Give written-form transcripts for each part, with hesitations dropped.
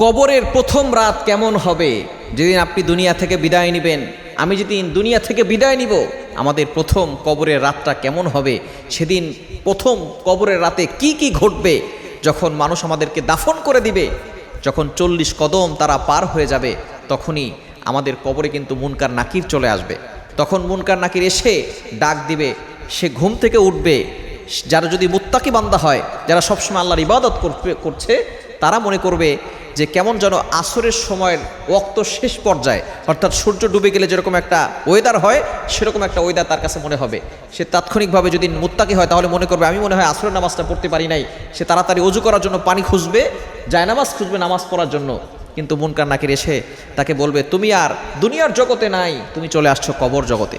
কবরের প্রথম রাত কেমন হবে? যেদিন আপনি দুনিয়া থেকে বিদায় নেবেন, আমি যেদিন দুনিয়া থেকে বিদায় নিব, আমাদের প্রথম কবরের রাতটা কেমন হবে? সেদিন প্রথম কবরের রাতে কি কি ঘটবে? যখন মানুষ আমাদেরকে দাফন করে দিবে, যখন 40 কদম তারা পার হয়ে যাবে, তখনই আমাদের কবরে কিন্তু মুনকার নাকির চলে আসবে। তখন মুনকার নাকির এসে ডাক দিবে, সে ঘুম থেকে উঠবে। যারা যদি মুত্তাকি বান্দা হয়, যারা সবসময় আল্লাহর ইবাদত করছে, তারা মনে করবে যে কেমন যেন আসরের সময়ের ওয়াক্ত শেষ পর্যায়ে, অর্থাৎ সূর্য ডুবে গেলে যেরকম একটা ওয়েদার হয়, সেরকম একটা ওয়েদার তার কাছে মনে হবে। সে তাৎক্ষণিকভাবে যদি মুত্তাকি হয়, তাহলে মনে করবে আমি মনে হয় আসরের নামাজটা পড়তে পারি নাই। সে তাড়াতাড়ি ওযু করার জন্য পানি খুঁজবে, জায়নামাজ খুঁজবে নামাজ পড়ার জন্য। কিন্তু মুনকার নাকির এসে তাকে বলবে, তুমি আর দুনিয়ার জগতে নাই, তুমি চলে আসছো কবর জগতে।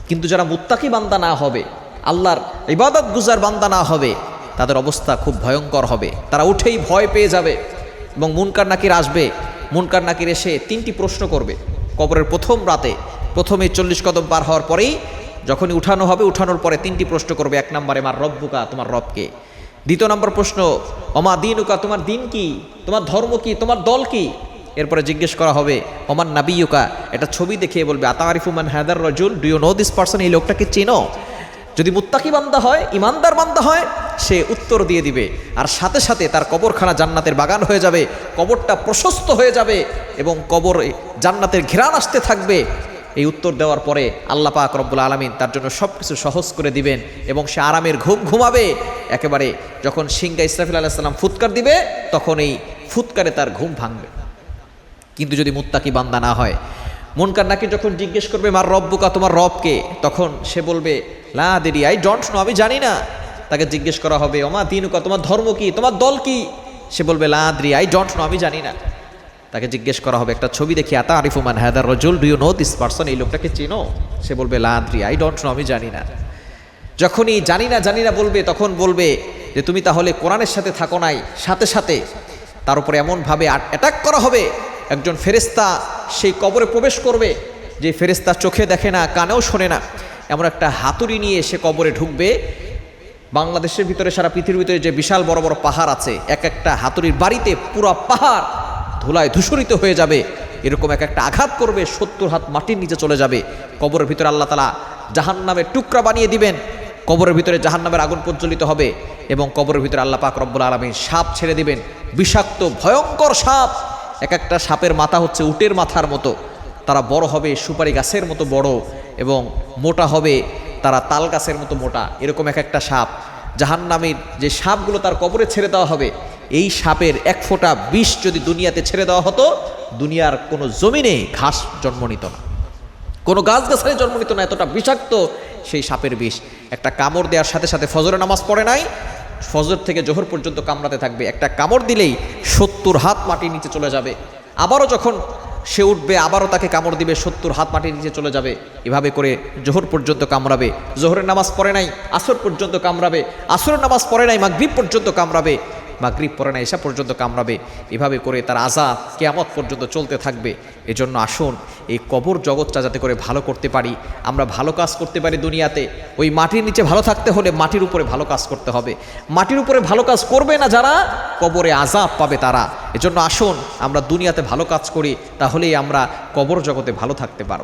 কিন্তু যারা মুত্তাকি বান্দা না হবে, আল্লাহর ইবাদত গুজার বান্দা না হবে, তাদের অবস্থা খুব ভয়ঙ্কর হবে। তারা উঠেই ভয় পেয়ে যাবে এবং মুনকার নাকির আসবে। মুনকার নাকির এসে 3টি প্রশ্ন করবে কবরের প্রথম রাতে। প্রথমে 40 কদম পার হওয়ার পরেই যখনই উঠানো হবে, উঠানোর পরে 3টি প্রশ্ন করবে। 1 নম্বরে, মার রব্বুকা, তোমার রবকে। 2 নম্বর প্রশ্ন, অমা দিনুকা, তোমার দিন কি, তোমার ধর্ম কি, তোমার দল কি। এরপরে জিজ্ঞেস করা হবে, অমান নাবিয়ুকা, এটা ছবি দেখিয়ে বলবে, আতারিফু মান হাদার রাজুল, do you know this person, এই লোকটাকে চেনো? যদি মুত্তাকি বান্দা হয়, ইমানদার বান্দা হয়, সে উত্তর দিয়ে দিবে। আর সাথে সাথে তার কবরখানা জান্নাতের বাগান হয়ে যাবে, কবরটা প্রশস্ত হয়ে যাবে এবং কবরে জান্নাতের ঘেরান আসতে থাকবে। এই উত্তর দেওয়ার পরে আল্লাহ পাক রব্বুল আলামিন তার জন্য সব কিছু সহজ করে দিবেন এবং সে আরামের ঘুম ঘুমাবে একেবারে। যখন সিংহা ইসরাফিল আলাইহিস সালাম ফুৎকার দিবে, তখন এই ফুৎকারে তার ঘুম ভাঙবে। কিন্তু যদি মুত্তাকি বান্দা না হয়, মুনকার নাকির যখন জিজ্ঞেস করবে, মার রব্বুকা, তোমার রবকে, তখন সে বলবে, লা আদরি, আই ডোন্ট নো, আমি জানি না। তাকে জিজ্ঞেস করা হবে, ওমা দিনুকা, তোমার ধর্ম কি, তোমার দল কি। সে বলবে, লা আদরি, আই ডোন্ট নো, আমি জানি না। তাকে জিজ্ঞেস করা হবে একটা ছবি দেখি, আতারিফু মান হাদার রাজুল, do you know this person, এই লোকটাকে চিনো? সে বলবে, লা আদরি, আই ডোন্ট নো, আমি জানি না। যখনই জানি না বলবে, তখন বলবে যে তুমি তাহলে কোরআনের সাথে থাকো নাই। সাথে সাথে তার উপরে এমনভাবে অ্যাটাক করা হবে, একজন ফেরেশতা সেই কবরে প্রবেশ করবে, যে ফেরেশতা চোখে দেখে না, কানেও শোনে না, এমন একটা হাতুড়ি নিয়ে সে কবরে ঢুকবে। বাংলাদেশের ভিতরে, সারা পৃথিবীর ভিতরে যে বিশাল বড় বড় পাহাড় আছে, এক একটা হাতুড়ির বাড়িতে পুরো পাহাড় ধুলায় ধূসরিত হয়ে যাবে। এরকম এক একটা আঘাত করবে, 70 হাত মাটির নিচে চলে যাবে। কবরের ভিতরে আল্লাহ তাআলা জাহান্নামের টুকরা বানিয়ে দিবেন। কবরের ভিতরে জাহান্নামের আগুন প্রজ্বলিত হবে এবং কবরের ভিতরে আল্লাহ পাক রব্বুল আলামিন সাপ ছেড়ে দিবেন, বিষাক্ত ভয়ঙ্কর সাপ। এক একটা সাপের মাথা হচ্ছে উটের মাথার মতো, তারা বড় হবে সুপারি গাছের মতো বড় এবং মোটা হবে তারা তাল গাছের মতো মোটা। এরকম এক একটা সাপ, জাহান্নামের যে সাপগুলো তার কবরে ছেড়ে দেওয়া হবে, এই সাপের 1 ফোঁটা বিষ যদি দুনিয়াতে ছেড়ে দেওয়া হতো, দুনিয়ার কোনো জমিনে ঘাস জন্ম নিত না, কোনো গাছগাছালি জন্ম নিত না, এতটা বিষাক্ত সেই সাপের বিষ। একটা কামড় দেওয়ার সাথে সাথে, ফজরের নামাজ পড়ে নাই, ফজর থেকে জোহর পর্যন্ত কামড়াতে থাকবে। একটা কামড় দিলেই 70 হাত মাটির নিচে চলে যাবে। আবারও যখন সে উঠবে, আবারও তাকে কামড় দিবে, 70 হাত মাটির নিচে চলে যাবে। এভাবে করে জোহর পর্যন্ত কামড়াবে, জোহরের নামাজ পড়ে নাই, আসর পর্যন্ত কামড়াবে, আসরের নামাজ পড়ে নাই, মাগরিব পর্যন্ত কামড়াবে, মাগরিব পড়ে নাই, এশা পর্যন্ত কামড়াবে। এভাবে করে তার আযাব কিয়ামত পর্যন্ত চলতে থাকবে। এজন্য আসুন, এই কবর জগৎটা যাতে করে ভালো করতে পারি, আমরা ভালো কাজ করতে পারি দুনিয়াতে। ওই মাটির নিচে ভালো থাকতে হলে মাটির উপরে ভালো কাজ করতে হবে। মাটির উপরে ভালো কাজ করবে না যারা, কবরে আযাব পাবে তারা। এজন্য আসুন আমরা দুনিয়াতে ভালো কাজ করি, তাহলেই আমরা কবর জগতে ভালো থাকতে পারব।